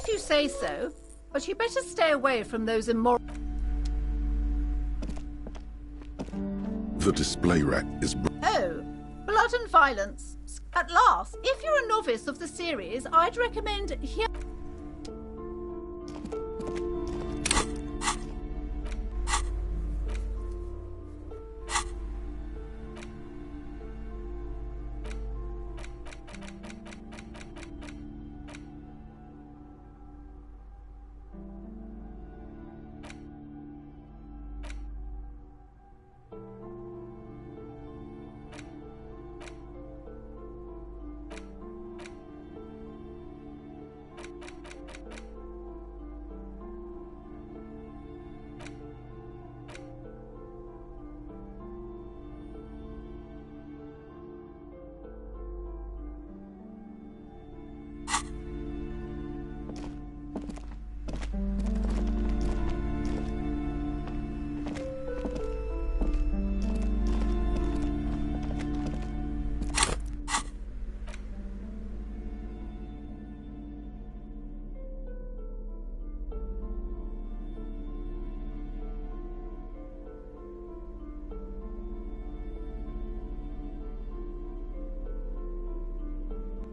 If you say so, but you better stay away from those immoral... The display rack is... Oh, blood and violence. At last, if you're a novice of the series, I'd recommend here...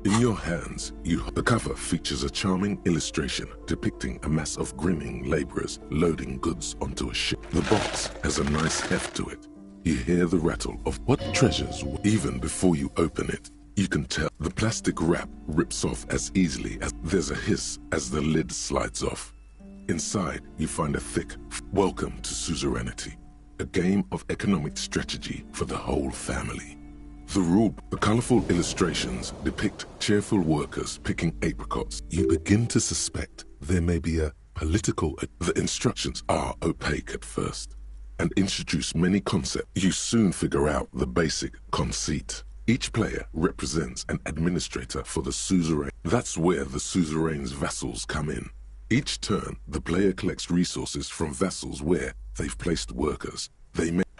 In your hands, the cover features a charming illustration depicting a mass of grinning laborers loading goods onto a ship. The box has a nice heft to it. You hear the rattle of what treasures, even before you open it. You can tell the plastic wrap rips off as easily as there's a hiss as the lid slides off. Inside, you find a thick welcome to suzerainty, a game of economic strategy for the whole family. The colorful illustrations depict cheerful workers picking apricots. You begin to suspect there may be a political... The instructions are opaque at first and introduce many concepts. You soon figure out the basic conceit. Each player represents an administrator for the suzerain. That's where the suzerain's vassals come in. Each turn, the player collects resources from vassals where they've placed workers.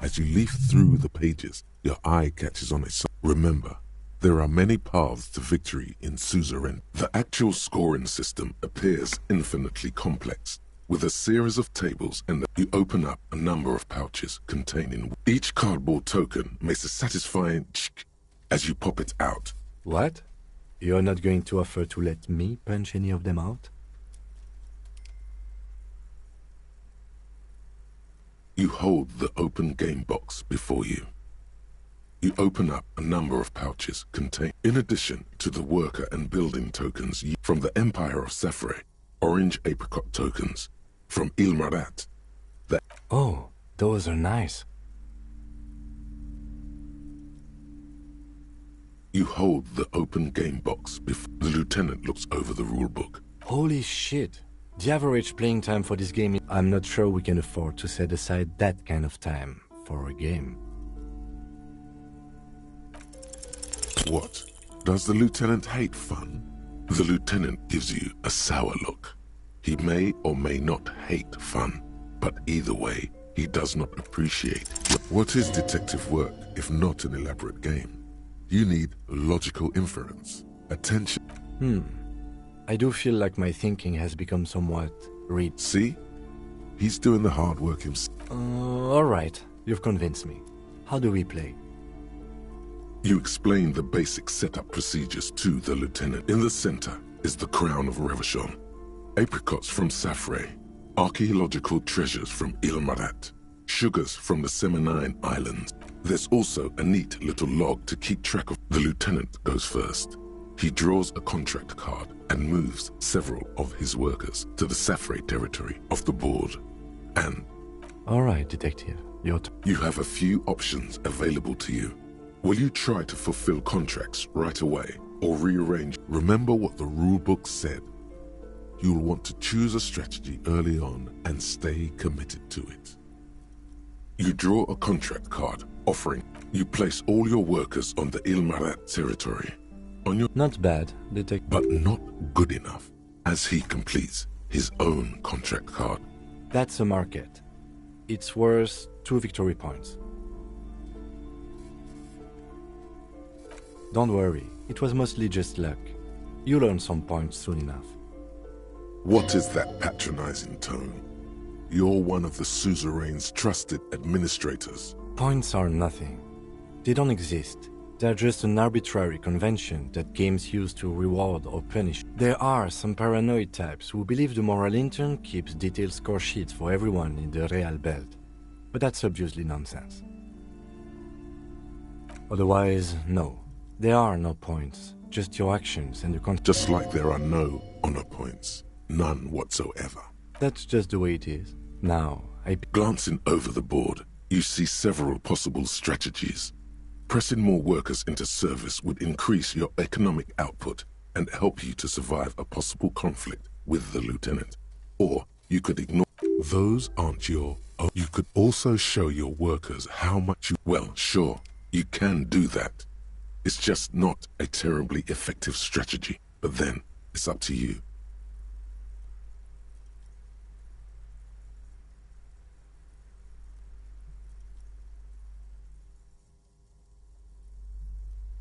As you leaf through the pages, your eye catches on a sign. Remember, there are many paths to victory in suzerain. The actual scoring system appears infinitely complex, with a series of tables, and you open up a number of pouches containing... Each cardboard token makes a satisfying chick as you pop it out. What? You're not going to offer to let me punch any of them out? You hold the open game box before you. You open up a number of pouches containing, in addition to the worker and building tokens from the Empire of Safre, orange apricot tokens from Ilmarat. Oh, those are nice. You hold the open game box before the lieutenant looks over the rulebook. Holy shit. The average playing time for this game, I'm not sure we can afford to set aside that kind of time for a game. What? Does the lieutenant hate fun? The lieutenant gives you a sour look. He may or may not hate fun, but either way, he does not appreciate. What is detective work if not an elaborate game? You need logical inference, attention. I do feel like my thinking has become somewhat See? He's doing the hard work himself. Alright, you've convinced me. How do we play? You explain the basic setup procedures to the lieutenant. In the center is the crown of Revachon, apricots from Safre, archaeological treasures from Ilmarat, sugars from the Seminine Islands. There's also a neat little log to keep track of. The lieutenant goes first. He draws a contract card and moves several of his workers to the Safre territory off the board. And... Alright, detective. You have a few options available to you. Will you try to fulfill contracts right away or rearrange? Remember what the rulebook said. You'll want to choose a strategy early on and stay committed to it. You draw a contract card offering. You place all your workers on the Ilmarat territory. Not bad, detective. But not good enough, as he completes his own contract card. That's a market. It's worth 2 victory points. Don't worry, it was mostly just luck. You'll earn some points soon enough. What is that patronizing tone? You're one of the suzerain's trusted administrators. Points are nothing. They don't exist. They're just an arbitrary convention that games use to reward or punish. There are some paranoid types who believe the moral intern keeps detailed score sheets for everyone in the Real Belt. But that's obviously nonsense. Otherwise, no. There are no points, just your actions and the Just like there are no honor points. None whatsoever. That's just the way it is. Now, Glancing over the board, you see several possible strategies. Pressing more workers into service would increase your economic output and help you to survive a possible conflict with the lieutenant. Or you could ignore. Those aren't your own. You could also show your workers how much you... Well, sure, you can do that. It's just not a terribly effective strategy, but then it's up to you.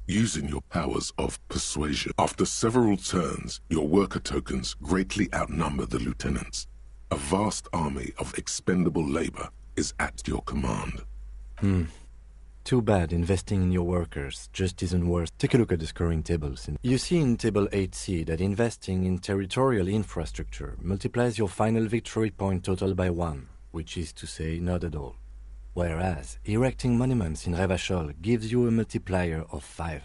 Using your powers of persuasion. After several turns, your worker tokens greatly outnumber the lieutenants. A vast army of expendable labor is at your command. Too bad investing in your workers just isn't worth. Take a look at the scoring tables. You see in Table 8C that investing in territorial infrastructure multiplies your final victory point total by 1, which is to say not at all. Whereas erecting monuments in Revachol gives you a multiplier of 5.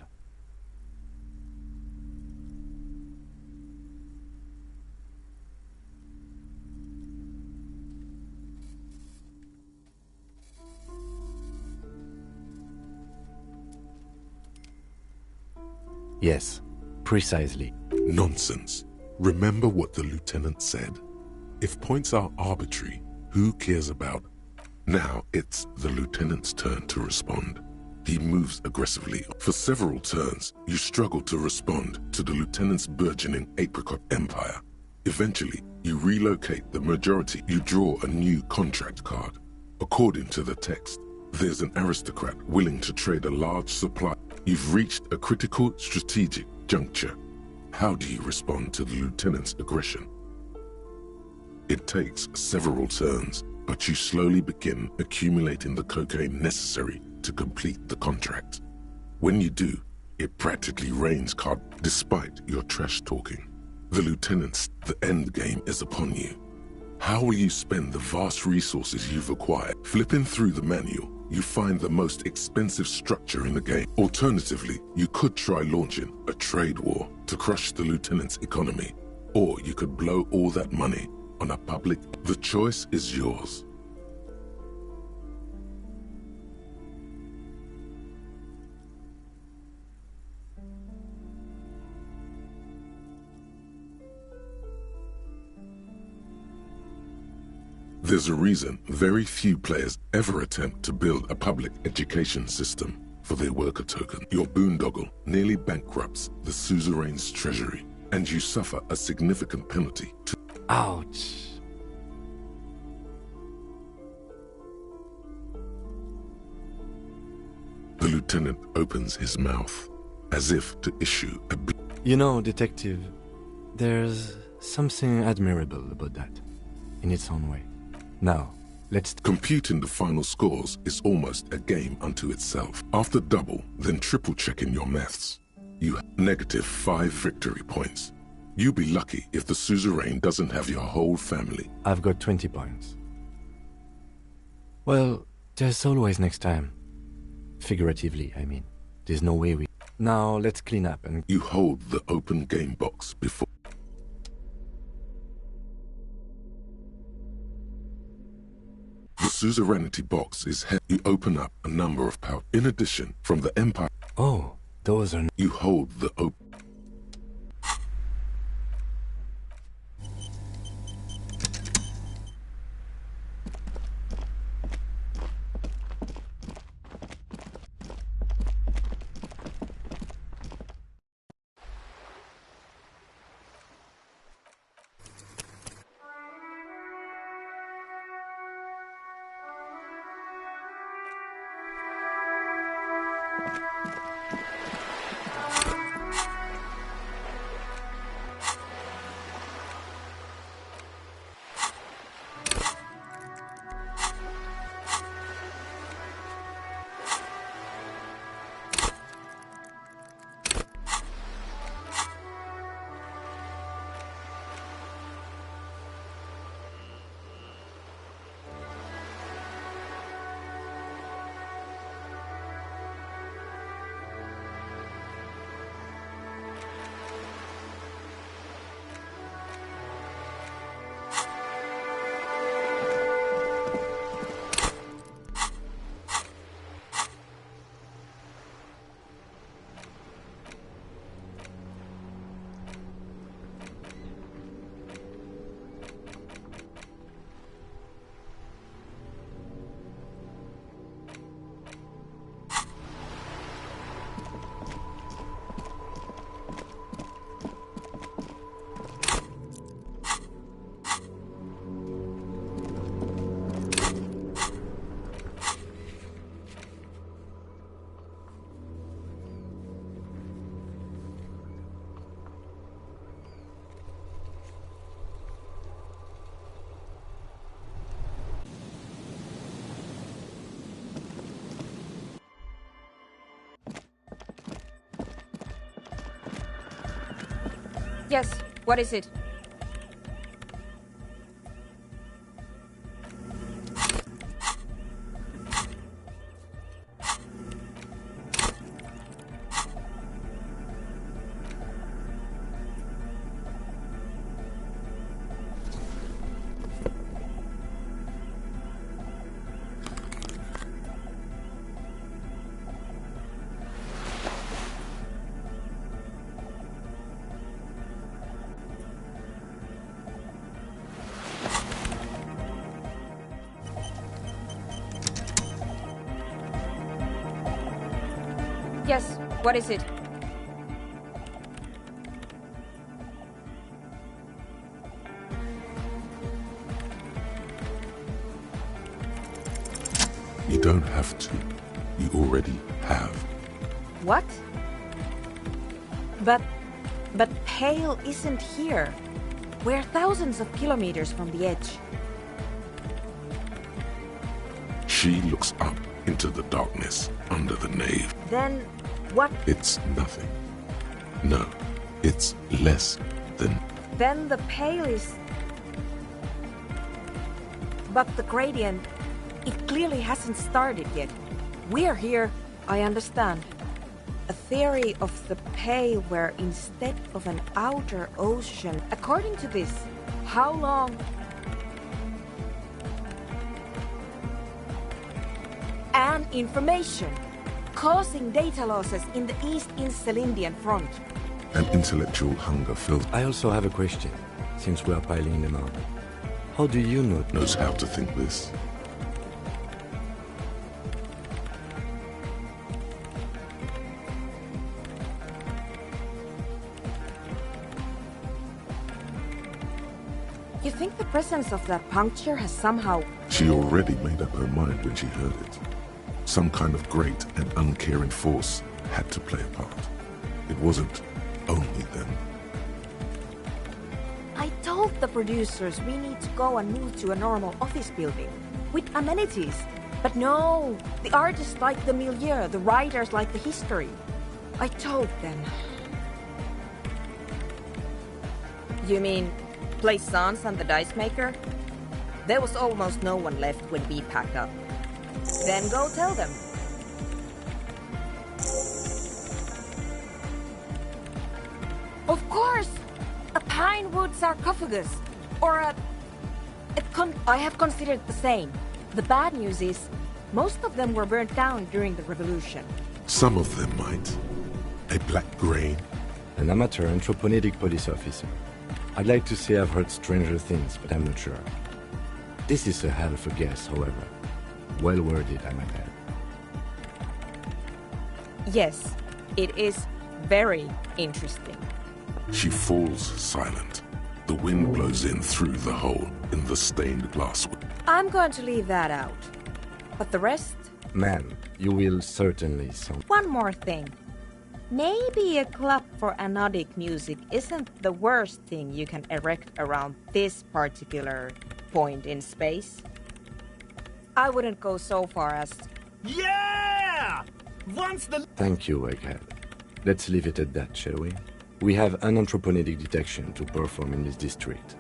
Yes, precisely. Nonsense. Remember what the lieutenant said. If points are arbitrary, who cares about? Now it's the lieutenant's turn to respond. He moves aggressively. For several turns, you struggle to respond to the lieutenant's burgeoning apricot empire. Eventually, you relocate the majority. You draw a new contract card. According to the text, there's an aristocrat willing to trade a large supply. You've reached a critical strategic juncture. How do you respond to the lieutenant's aggression? It takes several turns, but you slowly begin accumulating the cocaine necessary to complete the contract. When you do, it practically rains card. Despite your trash talking, the end game is upon you. How will you spend the vast resources you've acquired? Flipping through the manual, you find the most expensive structure in the game. Alternatively, you could try launching a trade war to crush the lieutenant's economy, or you could blow all that money on a public. The choice is yours. There's a reason very few players ever attempt to build a public education system for their worker token. Your boondoggle nearly bankrupts the suzerain's treasury, and you suffer a significant penalty. Ouch. The lieutenant opens his mouth, as if to issue a... You know, detective, there's something admirable about that, in its own way. Now, let's... Computing the final scores is almost a game unto itself. After double, then triple checking your maths, you have -5 victory points. You'll be lucky if the suzerain doesn't have your whole family. I've got 20 points. Well, there's always next time. Figuratively, I mean. There's no way we... Now, let's clean up and... You hold the open game box before... The suzerainty box is heavy. You open up a number of pouches. In addition, from the empire... Oh, those are... You hold the open... Yes, what is it? Yes, what is it? You don't have to. You already have. What? But Pale isn't here. We're thousands of kilometers from the edge. She looks up into the darkness under the nave. Then what? It's nothing. No, it's less than. Then the Pale is... But the gradient, it clearly hasn't started yet. We're here, I understand. A theory of the Pale where instead of an outer ocean, according to this, how long... And information, causing data losses in the East Insulindian front. An intellectual hunger fills. I also have a question, since we are piling them up. How do you know? Knows how to think this. You think the presence of that puncture has somehow... She already made up her mind when she heard it. Some kind of great and uncaring force had to play a part. It wasn't only them. I told the producers we need to go and move to a normal office building with amenities. But no, the artists like the milieu, the writers like the history. I told them. You mean play Sans and the Dice Maker? There was almost no one left when we packed up. Then go tell them. Of course! A pine wood sarcophagus. Or I have considered the same. The bad news is, most of them were burnt down during the revolution. Some of them might. A black grain. An amateur anthropomedic police officer. I'd like to say I've heard stranger things, but I'm not sure. This is a hell of a guess, however. Well worded, I might add. Yes, it is very interesting. She falls silent. The wind blows in through the hole in the stained glass. I'm going to leave that out. But the rest? Ma'am, you will certainly sound... One more thing. Maybe a club for anodic music isn't the worst thing you can erect around this particular point in space. I wouldn't go so far as... Yeah! Once the... Thank you, Egghead. Let's leave it at that, shall we? We have an anthropomedic detection to perform in this district.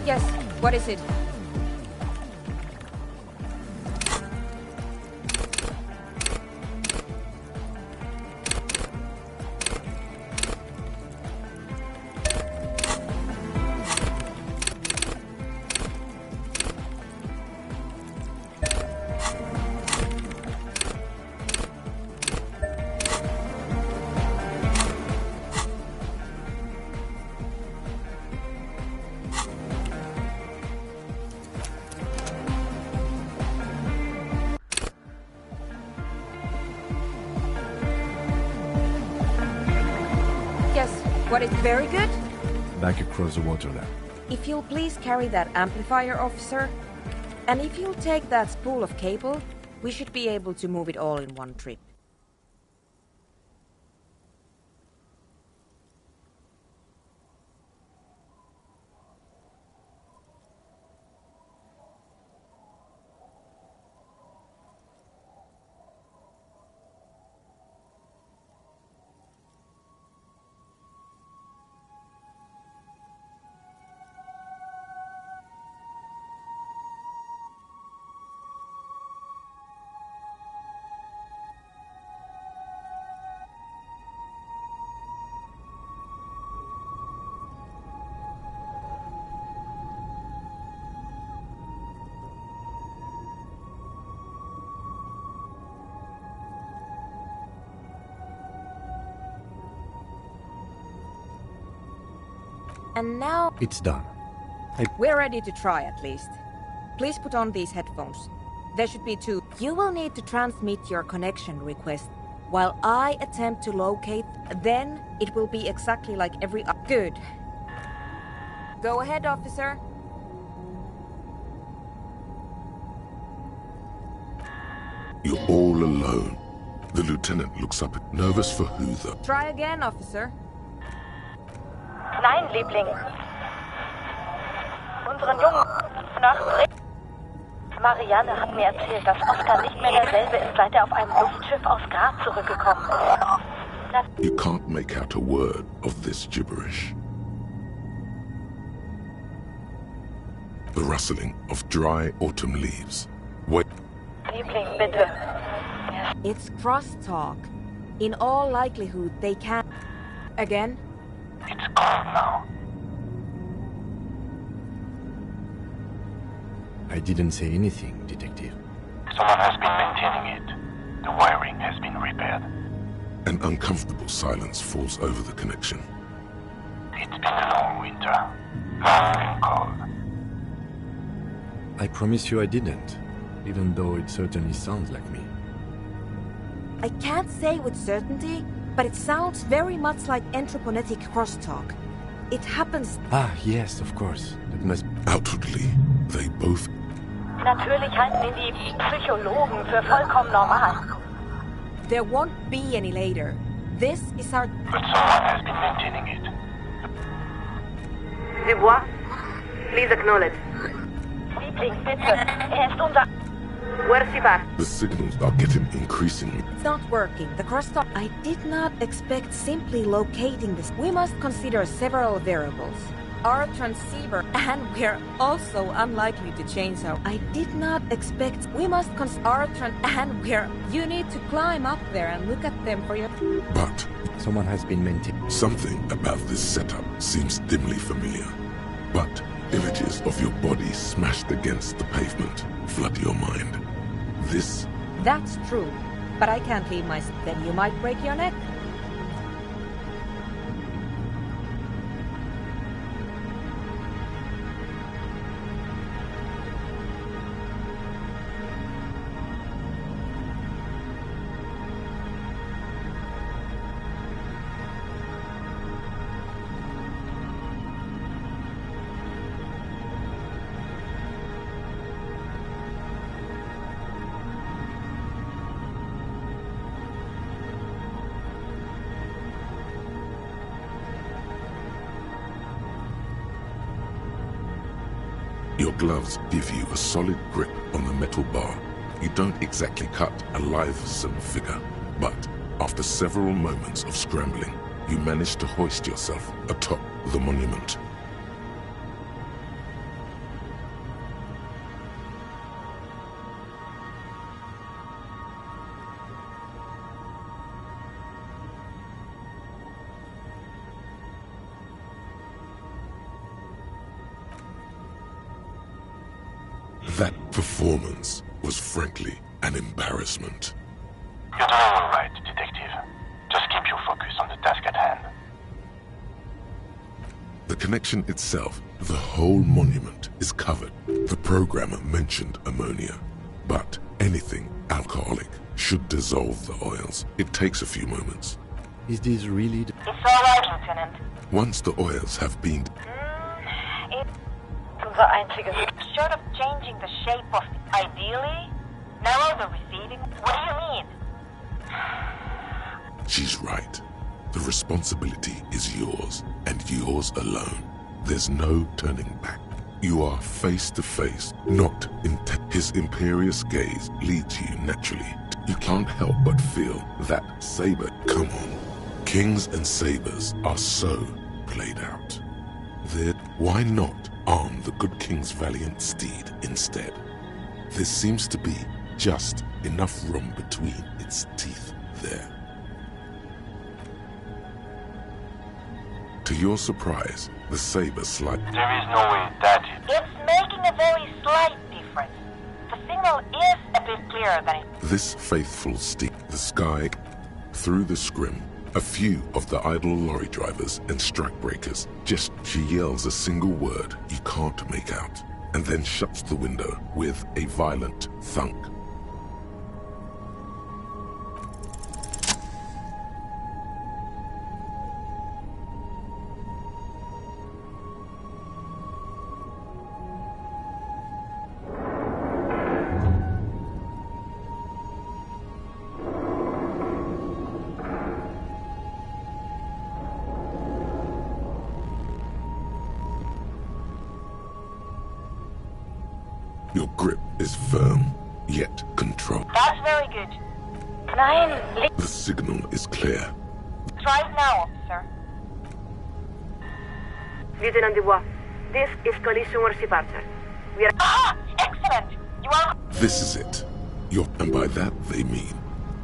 Yes, what is it? What is very good? Back across the water there. If you'll please carry that amplifier, officer. And if you'll take that spool of cable, we should be able to move it all in one trip. And now... It's done. We're ready to try at least. Please put on these headphones. There should be two. You will need to transmit your connection request while I attempt to locate. Then it will be exactly like every... Good. Go ahead, officer. You're all alone. The lieutenant looks up, nervous for who though? Try again, officer. Nein, Liebling. Unseren Jungen nach... Marianne hat mir erzählt, dass Oskar nicht mehr derselbe ist, seit er auf einem Luftschiff aus Graz zurückgekommen ist. You can't make out a word of this gibberish. The rustling of dry autumn leaves. Wait. Liebling, bitte. It's crosstalk. In all likelihood, they can... Again? It's gone now. I didn't say anything, Detective. Someone has been maintaining it. The wiring has been repaired. An uncomfortable silence falls over the connection. It's been a long winter. Long and cold. I promise you I didn't, even though it certainly sounds like me. I can't say with certainty, but it sounds very much like anthroponetic crosstalk. It happens... Ah, yes, of course. That must... Outwardly, they both... Natürlich halten ihn die Psychologen für vollkommen normal. There won't be any later. This is our... But someone has been maintaining it. Dubois, please acknowledge. Liebling, bitte. Ist unser... Where's she back? The signals are getting increasingly... It's not working. The crosstalk... I did not expect simply locating this. We must consider several variables. Our transceiver, and we're also unlikely to change our... I did not expect... We must consider our and we're... You need to climb up there and look at them for your... But... Someone has been maintaining... Something about this setup seems dimly familiar. But images of your body smashed against the pavement flood your mind. This... That's true. But I can't leave my... Then you might break your neck. Your gloves give you a solid grip on the metal bar. You don't exactly cut a ellysim figure, but after several moments of scrambling, you manage to hoist yourself atop the monument. That performance was frankly an embarrassment. You're doing all right, Detective. Just keep your focus on the task at hand. The connection itself, the whole monument, is covered. The programmer mentioned ammonia, but anything alcoholic should dissolve the oils. It takes a few moments. Is this really It's all right, Lieutenant. Once the oils have been... It's unser einziges. Short of changing the shape of ideally, narrow the receiving. What do you mean? She's right. The responsibility is yours, and yours alone. There's no turning back. You are face to face, not his imperious gaze leads you naturally. You can't help but feel that saber. Come on. Kings and sabers are so played out. Why not arm the good king's valiant steed instead? There seems to be just enough room between its teeth there. To your surprise, the saber slides. There is no way that is. It's making a very slight difference. The signal is a bit clearer than it. This faithful steed, the sky, through the scrim, a few of the idle lorry drivers and strikebreakers. She yells a single word you can't make out, and then shuts the window with a violent thunk. Your grip is firm, yet controlled. That's very good. The signal is clear. Try it now, officer. Lieutenant Dubois, this is collision worship Archer. We are... Ah! Excellent! You are... This is it. And by that they mean,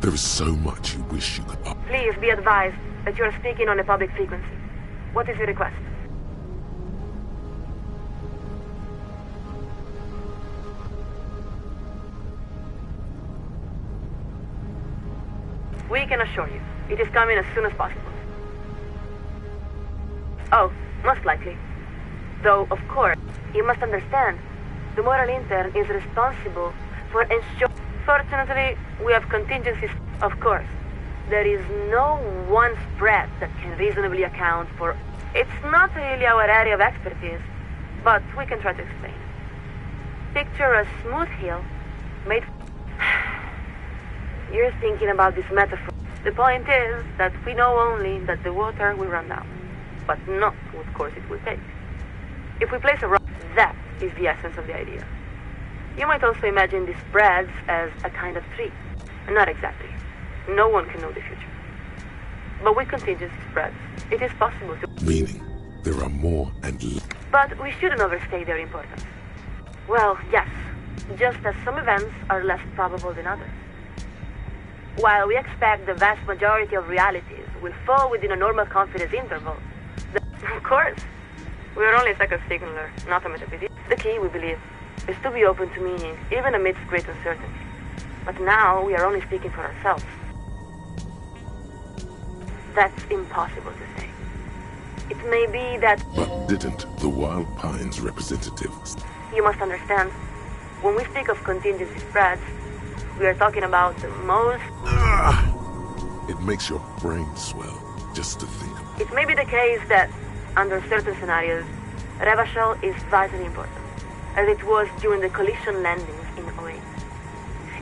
there is so much you wish you could up. Please be advised that you are speaking on a public frequency. What is your request? We can assure you, it is coming as soon as possible. Oh, most likely. Though, of course, you must understand, the moral intern is responsible for ensuring... Fortunately, we have contingencies, of course. There is no one spread that can reasonably account for... It's not really our area of expertise, but we can try to explain. Picture a smooth hill made... You're thinking about this metaphor. The point is that we know only that the water will run down, but not what course it will take. If we place a rock, that is the essence of the idea. You might also imagine these spreads as a kind of tree. Not exactly. No one can know the future. But with contingency spreads, it is possible to... Meaning, there are more and less. But we shouldn't overstate their importance. Well, yes, just as some events are less probable than others. While we expect the vast majority of realities will fall within a normal confidence interval, of course, we are only a second signaler, not a metaphysician. The key, we believe, is to be open to meaning, even amidst great uncertainty. But now we are only speaking for ourselves. That's impossible to say. It may be that... But didn't the Wild Pines representatives... You must understand, when we speak of contingency spreads, we are talking about the most... It makes your brain swell just to think of it. It may be the case that, under certain scenarios, Revachol is vitally important, as it was during the collision landings in 08.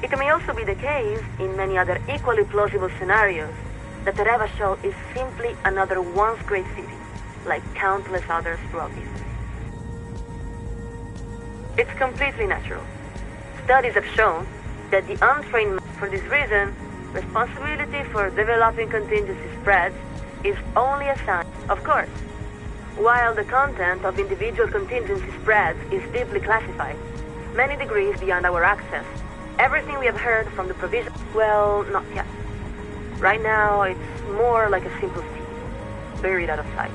It may also be the case, in many other equally plausible scenarios, that Revachol is simply another once great city, like countless others throughout history. It's completely natural. Studies have shown that the untrained... For this reason, responsibility for developing contingency spreads is only assigned, of course. While the content of individual contingency spreads is deeply classified, many degrees beyond our access, everything we have heard from the provision... Well, not yet. Right now, it's more like a simple seed, buried out of sight.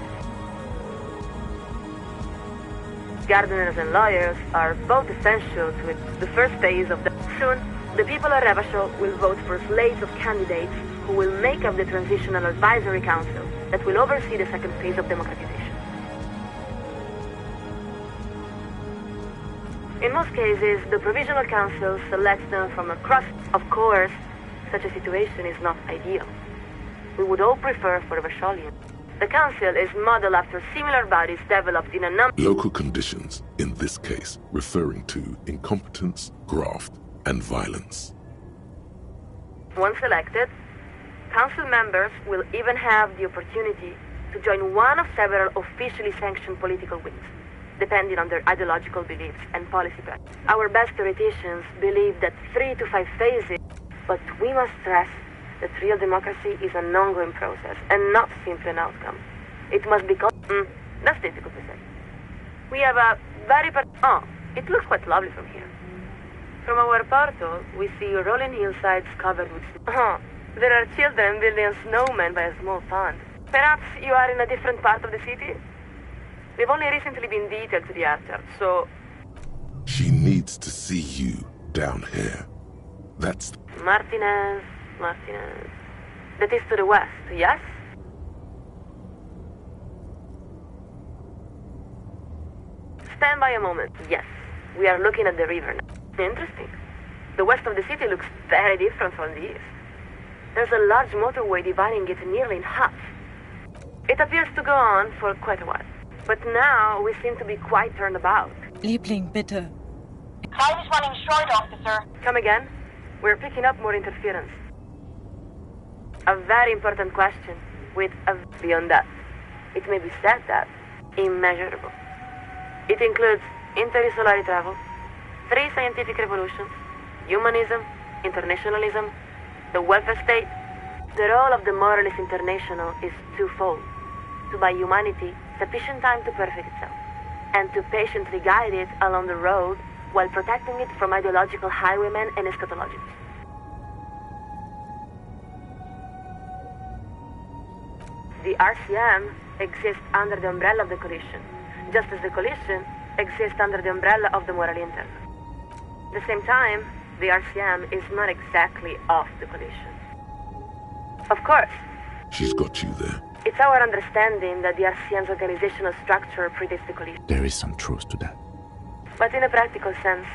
gardeners and lawyers are both essential to it. The first phase of the... Soon, the people of Revachol will vote for slates of candidates who will make up the Transitional Advisory Council that will oversee the second phase of democratization. In most cases, the Provisional Council selects them from a crust. Of course, such a situation is not ideal. We would all prefer for Vacholian. The council is modeled after similar bodies developed in a number... Local conditions, in this case, referring to incompetence, graft, and violence. Once elected, council members will even have the opportunity to join one of several officially sanctioned political wings, depending on their ideological beliefs and policy practice. Our best theoreticians believe that 3 to 5 phases, but we must stress that real democracy is an ongoing process and not simply an outcome. It must become... that's difficult to say. We have a very... Oh, it looks quite lovely from here. From our portal, we see rolling hillsides covered with... Oh, there are children building snowmen by a small pond. Perhaps you are in a different part of the city? We've only recently been detailed to the archer, so... She needs to see you down here. That's... Martinez. That is to the west, yes? Stand by a moment. Yes, we are looking at the river now. Interesting. The west of the city looks very different from the east. There's a large motorway dividing it nearly in half. It appears to go on for quite a while. But now we seem to be quite turned about. Liebling, bitte. Time is running short, officer. Come again? We're picking up more interference. A very important question, with a beyond that. It may be said that immeasurable. It includes interstellar travel, 3 scientific revolutions, humanism, internationalism, the welfare state. The role of the Moralist International is twofold: to buy humanity sufficient time to perfect itself, and to patiently guide it along the road while protecting it from ideological highwaymen and eschatologists. The RCM exists under the umbrella of the coalition, just as the coalition exists under the umbrella of the Morally Internal. At the same time, the RCM is not exactly off the coalition. Of course. She's got you there. It's our understanding that the RCM's organizational structure predates the coalition. There is some truth to that. But in a practical sense,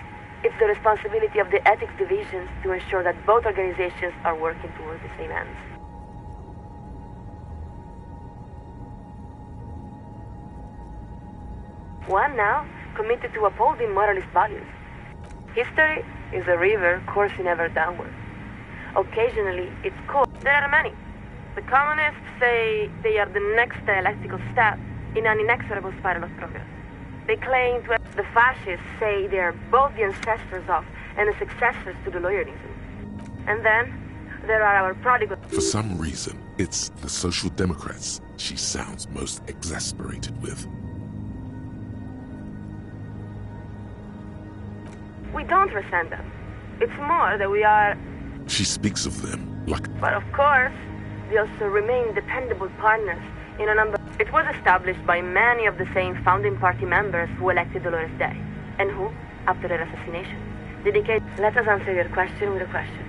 it's the responsibility of the ethics divisions to ensure that both organizations are working towards the same ends. One now committed to upholding moralist values. History is a river coursing ever downward. Occasionally, it's cold. There are many. The communists say they are the next dialectical step in an inexorable spiral of progress. They claim to... The fascists say they are both the ancestors of and the successors to the Lawyerism. And then, there are our prodigal... For some reason, it's the Social Democrats she sounds most exasperated with. We don't resent them. It's more that we are... She speaks of them like... But of course, they also remain dependable partners in a number... It was established by many of the same founding party members who elected Dolores Day, and who, after her assassination, dedicated... Let us answer your question with a question.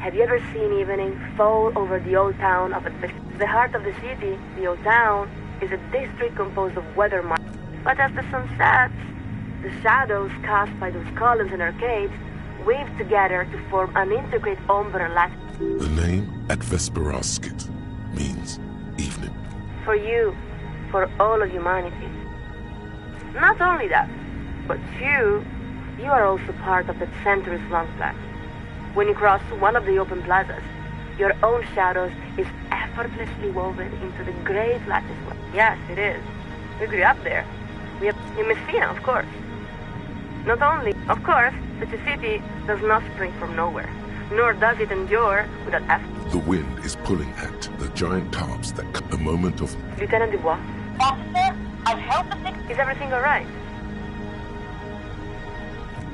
Have you ever seen evening fall over the old town of the heart of the city? The old town is a district composed of weather marks. But as the sun sets, the shadows cast by those columns and arcades weave together to form an intricate ombre lattice. The name at Vesperaskit means evening. For you, for all of humanity. Not only that, but you are also part of that centuries-long plan. When you cross one of the open plazas, your own shadows is effortlessly woven into the great lattice. Yes, it is. We grew up there. We have in Messina, of course. Not only, of course, such a city does not spring from nowhere, nor does it endure without effort. The wind is pulling at the giant tarps that cut the moment of... Lieutenant Dubois. Officer, I've held the thing. Is everything all right?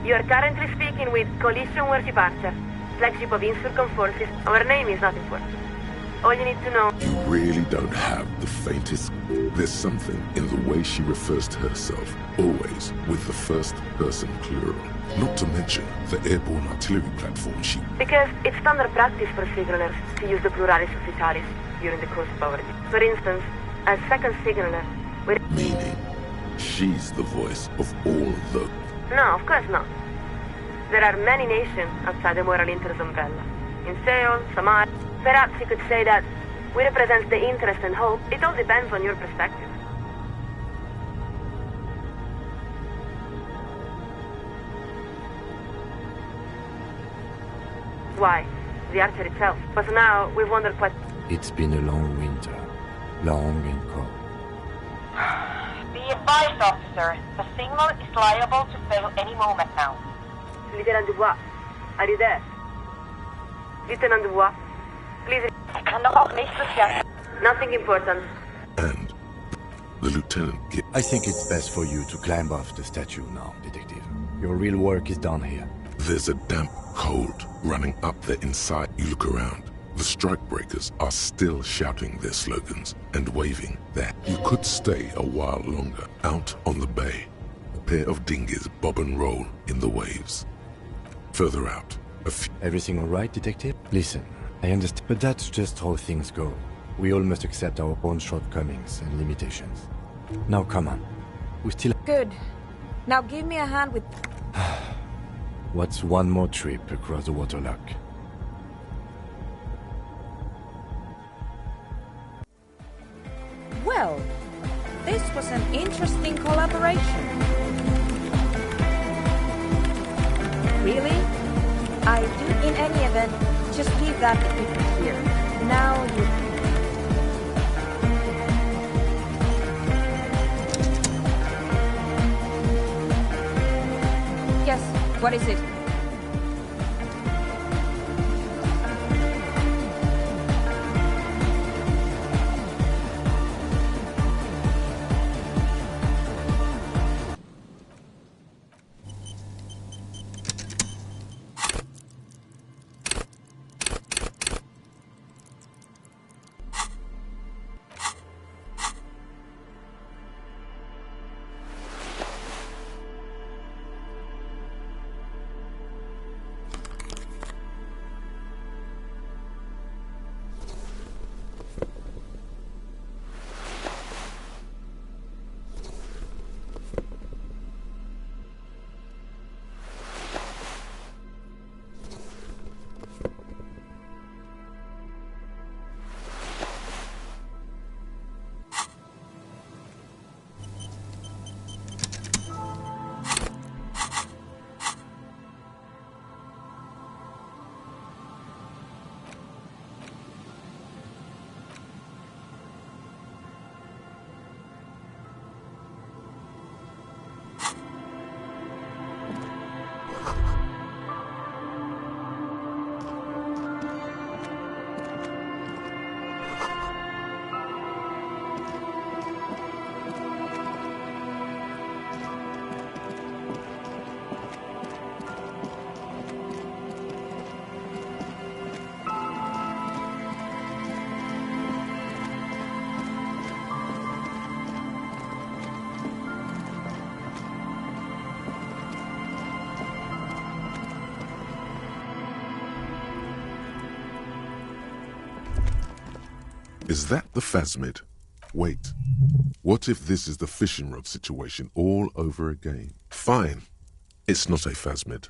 You are currently speaking with Coalition Worship Archer, flagship of Insurgent Forces. Our name is not important. All you need to know... You really don't have the faintest... There's something in the way she refers to herself, always with the first person plural. Not to mention the airborne artillery platform she... Because it's standard practice for signalers to use the pluralis orbitalis during the course of our... For instance, as second signaler... Meaning, she's the voice of all the... No, of course not. There are many nations outside the Moral Interest umbrella. In Seoul, Somalia... Perhaps you could say that we represent the interest and hope. It all depends on your perspective. Why? The archer itself. But now we wonder what... It's been a long winter. Long and cold. Be advised, officer. The signal is liable to fail any moment now. Lieutenant Dubois, are you there? Lieutenant Dubois, please... Ich kann doch auch nächstes Jahr... Nothing important. And the lieutenant... I think it's best for you to climb off the statue now, Detective. Your real work is done here. There's a damp cold running up the inside. You look around. The strikebreakers are still shouting their slogans and waving their... You could stay a while longer out on the bay. A pair of dinghies bob and roll in the waves. Further out, a few... Everything all right, Detective? Listen, I understand, but that's just how things go. We all must accept our own shortcomings and limitations. Now come on. We still... Good. Now give me a hand with... What's one more trip across the waterlock? Well, this was an interesting collaboration. Really? I do. In any event, just leave that equipment here. Now you... Yes, what is it? Is that the phasmid? Wait. What if this is the fishing rod situation all over again? Fine. It's not a phasmid.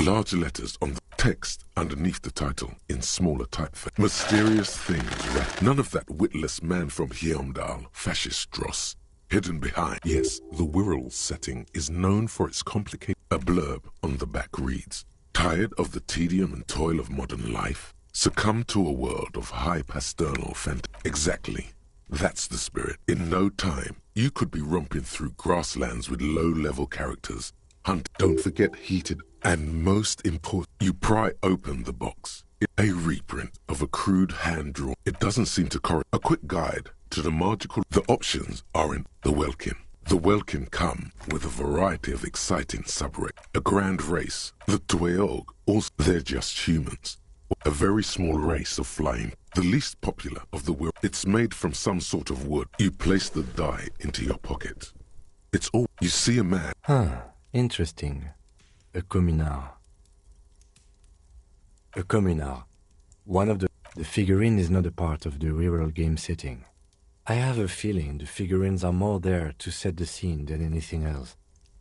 Large letters on the text underneath the title in smaller typeface. Mysterious things, right? None of that witless man from Heimdall, fascist dross. Hidden behind. Yes, the Wirral setting is known for its complicated... A blurb on the back reads, tired of the tedium and toil of modern life? Succumb to a world of high pasternal fantasy. Exactly. That's the spirit. In no time, you could be romping through grasslands with low-level characters. Hunt. Don't forget heated And most important, you pry open the box. A reprint of a crude hand-drawn. It doesn't seem to correspond. A quick guide to the magical. The options are in the Welkin. The Welkin come with a variety of exciting subraces. A grand race. The Dweog, also, they're just humans. A very small race of flying. The least popular of the world. It's made from some sort of wood. You place the die into your pocket. It's all. You see a man. Huh, interesting. A communard. A communard. One of the figurine is not a part of the real game setting. I have a feeling the figurines are more there to set the scene than anything else.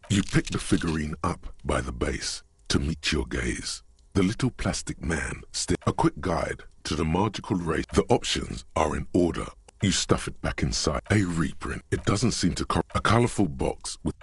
You pick the figurine up by the base to meet your gaze. The little plastic man a quick guide to the magical race. The options are in order. You stuff it back inside. A reprint. It doesn't seem to a colorful box with.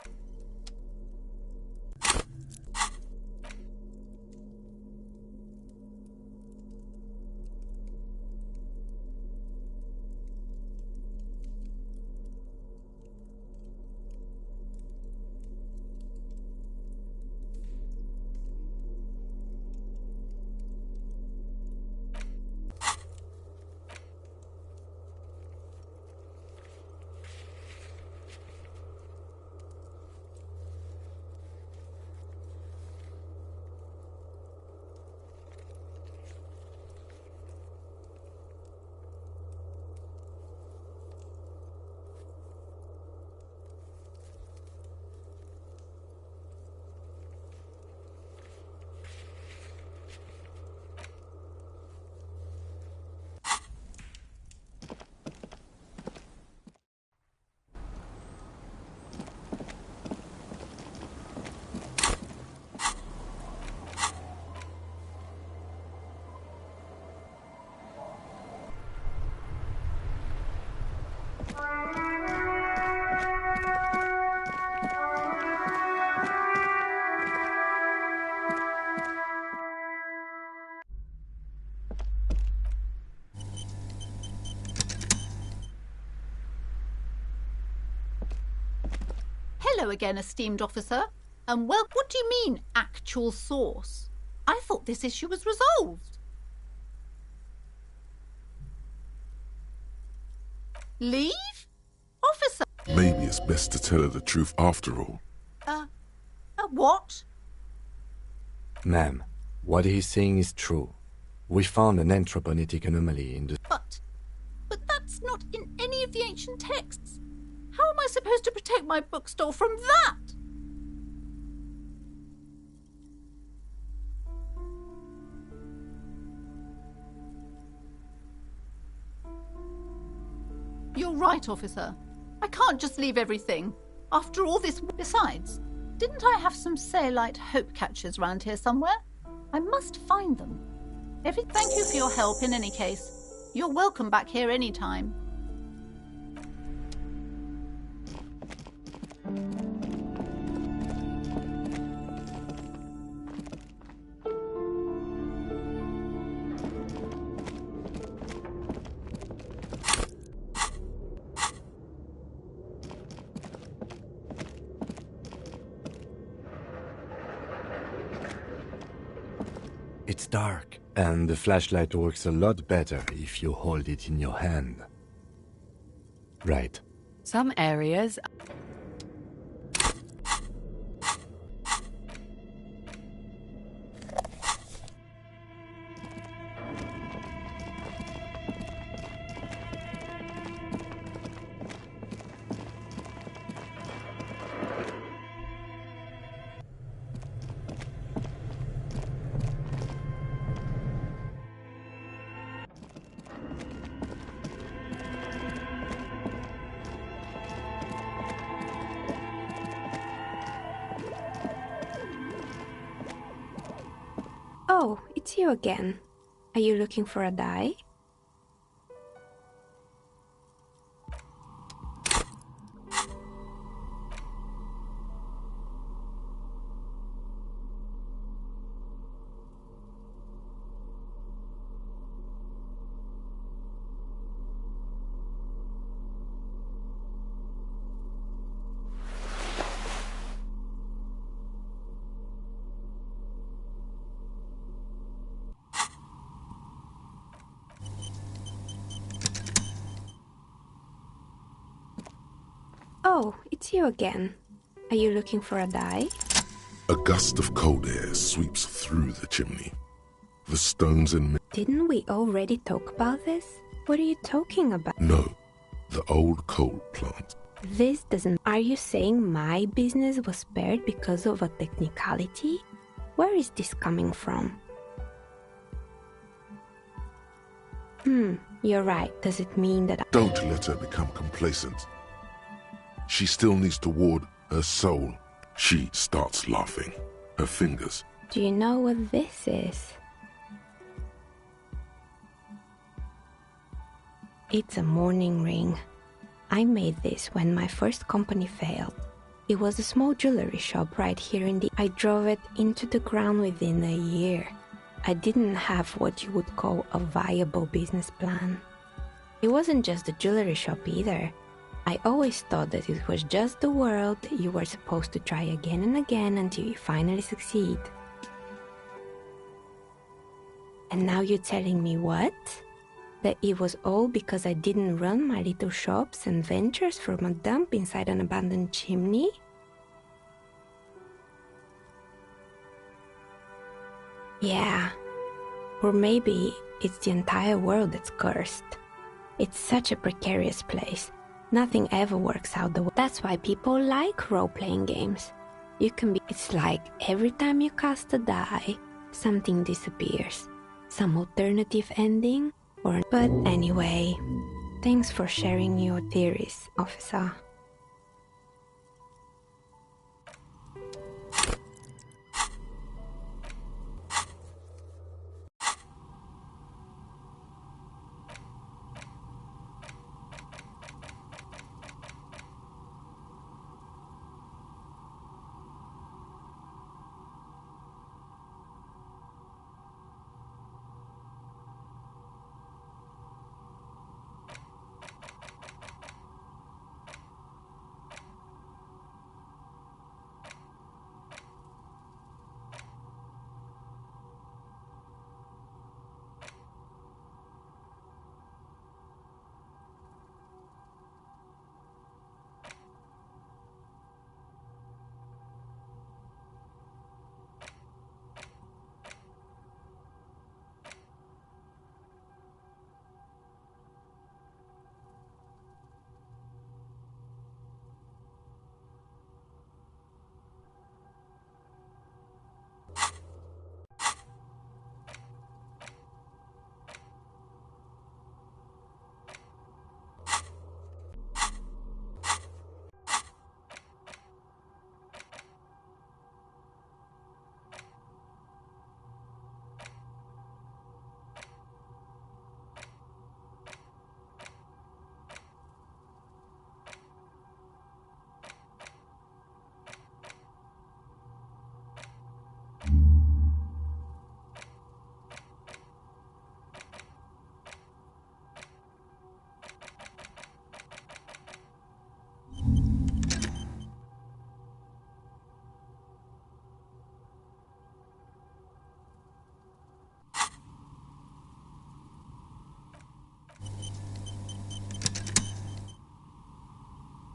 Hello again, esteemed officer. And well, what do you mean, actual source? I thought this issue was resolved. Leave? Officer? Maybe it's best to tell her the truth after all. What? Ma'am, what he's saying is true. We found an anthroponetic anomaly in the... But that's not in any of the ancient texts. How am I supposed to protect my bookstore from that? You're right, officer. I can't just leave everything. After all this... Besides, didn't I have some Sailite hope catchers round here somewhere? I must find them. Thank you for your help in any case. You're welcome back here any time. It's dark, and the flashlight works a lot better if you hold it in your hand. Right. Some areas... Oh, it's you again. Are you looking for a die? it's you again. Are you looking for a die? A gust of cold air sweeps through the chimney. The stones and... Didn't we already talk about this? What are you talking about? No, the old coal plant. This doesn't... Are you saying my business was spared because of a technicality? Where is this coming from? You're right. Does it mean that... Don't let her become complacent. She still needs to ward her soul. She starts laughing. Her fingers... Do you know what this is? It's a mourning ring. I made this when my first company failed. It was a small jewelry shop right here in the... I drove it into the ground within a year. I didn't have what you would call a viable business plan. It wasn't just the jewelry shop either. I always thought that it was just the world you were supposed to try again and again until you finally succeed. And now you're telling me what? That it was all because I didn't run my little shops and ventures from a dump inside an abandoned chimney? Yeah. Or maybe it's the entire world that's cursed. It's such a precarious place. Nothing ever works out the way. That's why people like role-playing games. You can be... It's like every time you cast a die, something disappears. Some alternative ending, or... But anyway, thanks for sharing your theories, officer.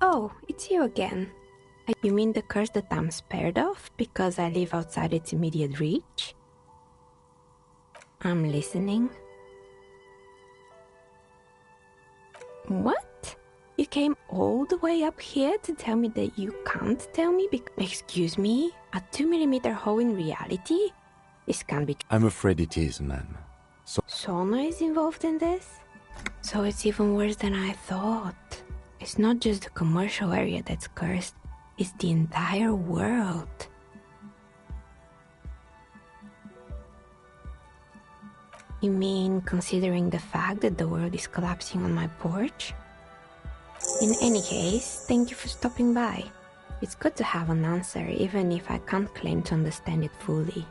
Oh, it's you again. You mean the curse that I'm spared of because I live outside its immediate reach? I'm listening. What? You came all the way up here to tell me that you can't tell me Excuse me? A 2mm hole in reality? This can't be... I'm afraid it is, ma'am. Sona is involved in this? So it's even worse than I thought. It's not just the commercial area that's cursed, it's the entire world. You mean considering the fact that the world is collapsing on my porch? In any case, thank you for stopping by. It's good to have an answer, even if I can't claim to understand it fully.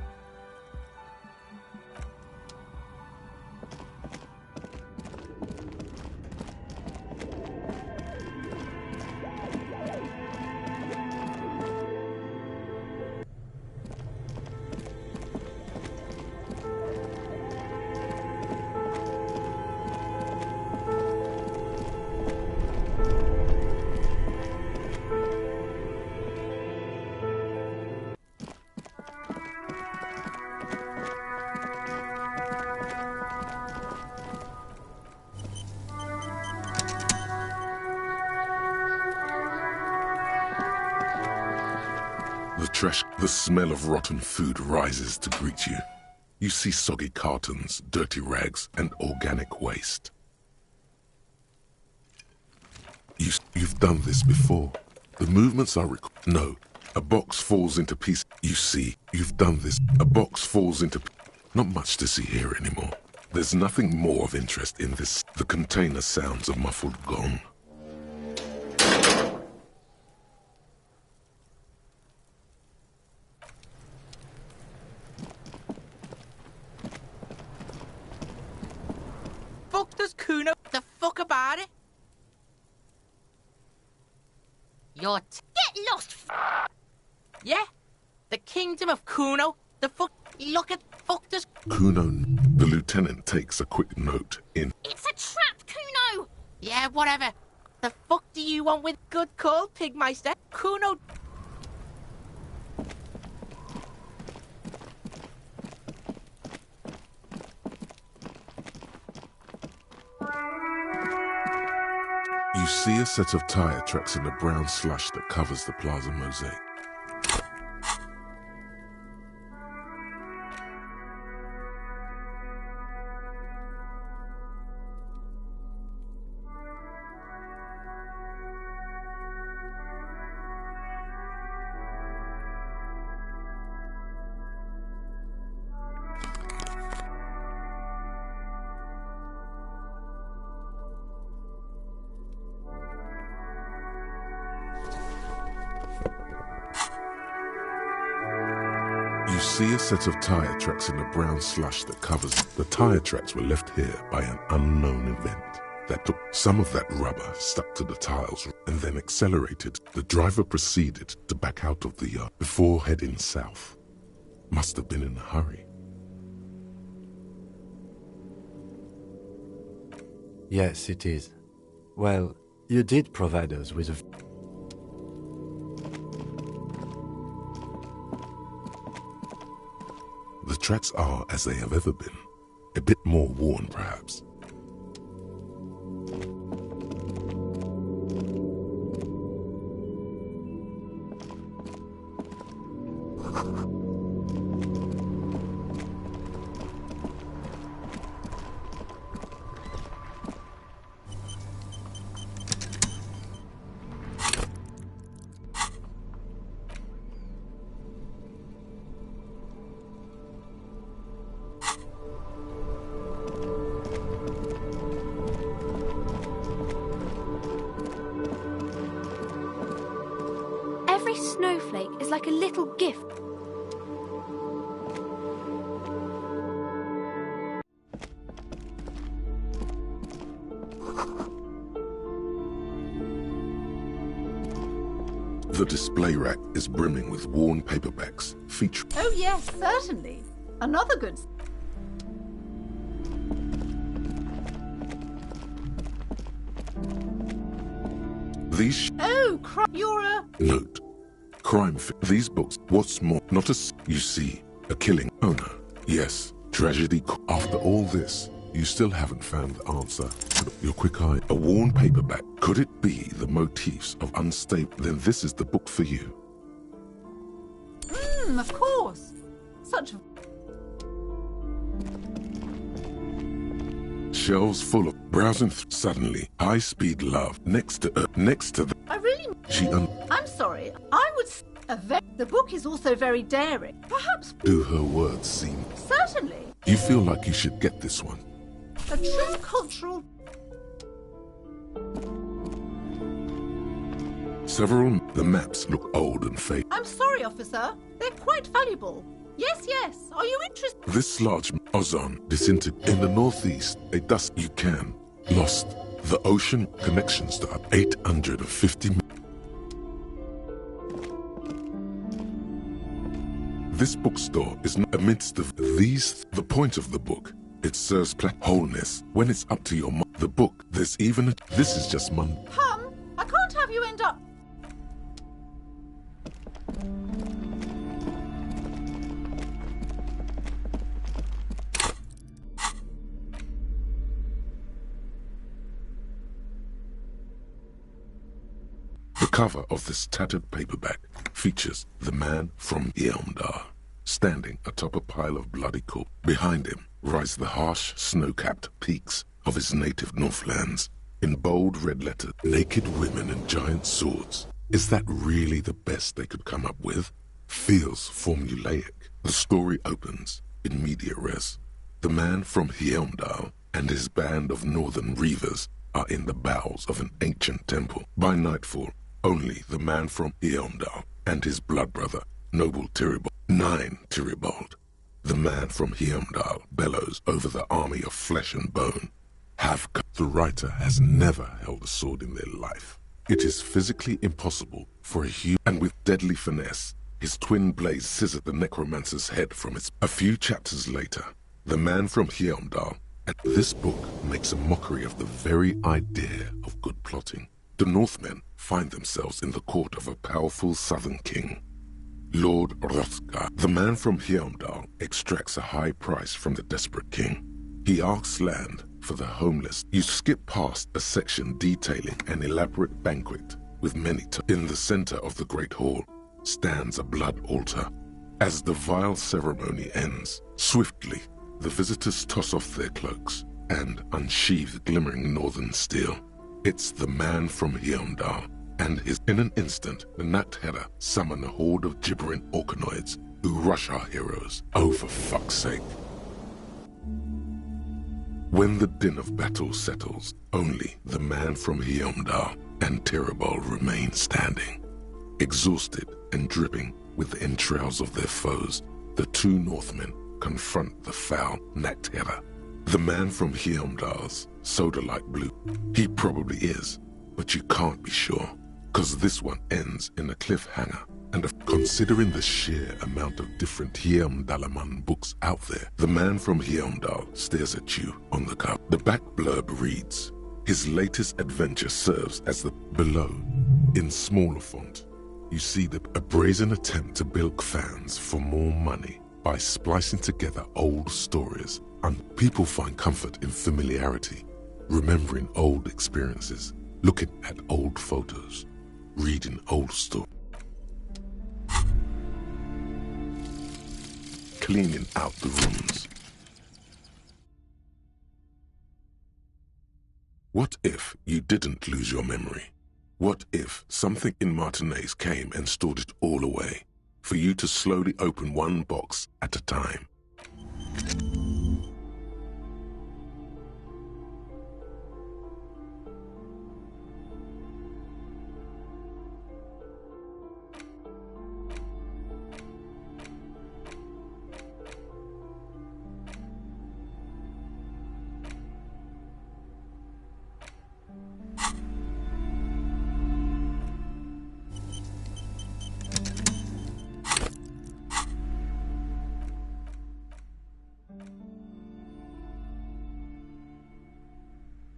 The trash, the smell of rotten food rises to greet you. You see soggy cartons, dirty rags, and organic waste. You've done this before. The movements are no. A box falls into pieces. You see, you've done this. A box falls into... Not much to see here anymore. There's nothing more of interest in this. The container sounds a muffled gong. Fuck does Kuno the fuck about it? Get lost! Yeah? The kingdom of Kuno? The fuck... Look at... Fuck does... Kuno... The lieutenant takes a quick note in... It's a trap, Kuno! Yeah, whatever. The fuck do you want with... Good call, Pigmeister. Kuno... You see a set of tire tracks in the brown slush that covers the plaza mosaic. You see a set of tire tracks in the brown slush that covers. The tire tracks were left here by an unknown event that took some of that rubber stuck to the tiles and then accelerated. The driver proceeded to back out of the yard before heading south. Must have been in a hurry. Yes, it is. Well, you did provide us with a... The tracks are as they have ever been. A bit more worn, perhaps. Every snowflake is like a little gift. The display rack is brimming with worn paperbacks, featuring... Oh yes, certainly. Another good... These... Oh, you're a... Note. These books, what's more, not a... You see, a killing. Oh no. Yes, tragedy. After all this, you still haven't found the answer. Your quick eye. A worn paperback. Could it be the motifs of unstable? Then this is the book for you. Of course. Such a... Shelves full of browsing. Suddenly, high-speed love next to the... I really... I'm sorry. I would... The book is also very daring. Perhaps... Do her words seem... Certainly. You feel like you should get this one. A true cultural... The maps look old and faded. I'm sorry, officer. They're quite valuable. Yes, yes. Are you interested? This large ozone disintegrated in the northeast. A dust you can. Lost. The ocean connections to 850. This bookstore is not amidst these. The point of the book. It serves wholeness. When it's up to your the book, there's even a... This is just Hum, I can't have you end up... The cover of this tattered paperback features the man from Yeomdar, standing atop a pile of bloody corpses. Behind him rise the harsh, snow-capped peaks of his native Northlands. In bold red letters, naked women and giant swords. Is that really the best they could come up with? Feels formulaic. The story opens in media res. The man from Yeomdar and his band of northern reavers are in the bowels of an ancient temple. By nightfall, only the man from Yeomdar and his blood brother, noble Tiribald, 9 Tiribald, the man from Yeomdar, bellows over the army of flesh and bone. The writer has never held a sword in their life. It is physically impossible for a human, and with deadly finesse, his twin blades scissor the necromancer's head from its... A few chapters later, the man from Yeomdar, and this book makes a mockery of the very idea of good plotting. The Northmen find themselves in the court of a powerful southern king, Lord Hrothgar. The man from Yeomdar extracts a high price from the desperate king. He asks land for the homeless. You skip past a section detailing an elaborate banquet with many in the center of the great hall stands a blood altar. As the vile ceremony ends, swiftly the visitors toss off their cloaks and unsheathe glimmering northern steel. It's the man from Yeomdar and his... In an instant, the Nathera summon a horde of gibbering orcanoids who rush our heroes. Oh, for fuck's sake. When the din of battle settles, only the man from Yeomdar and Tiribald remain standing. Exhausted and dripping with the entrails of their foes, the two Northmen confront the foul Nathera. The man from Yeomdar's soda-like blue. He probably is, but you can't be sure, because this one ends in a cliffhanger. And considering the sheer amount of different Yeomdalaman books out there, the man from Yeomdar stares at you on the cover. The back blurb reads, his latest adventure serves as the... Below, in smaller font, you see a brazen attempt to bilk fans for more money by splicing together old stories. And people find comfort in familiarity, remembering old experiences, looking at old photos, reading old stories. Cleaning out the rooms. What if you didn't lose your memory? What if something in Martinez came and stored it all away, for you to slowly open one box at a time?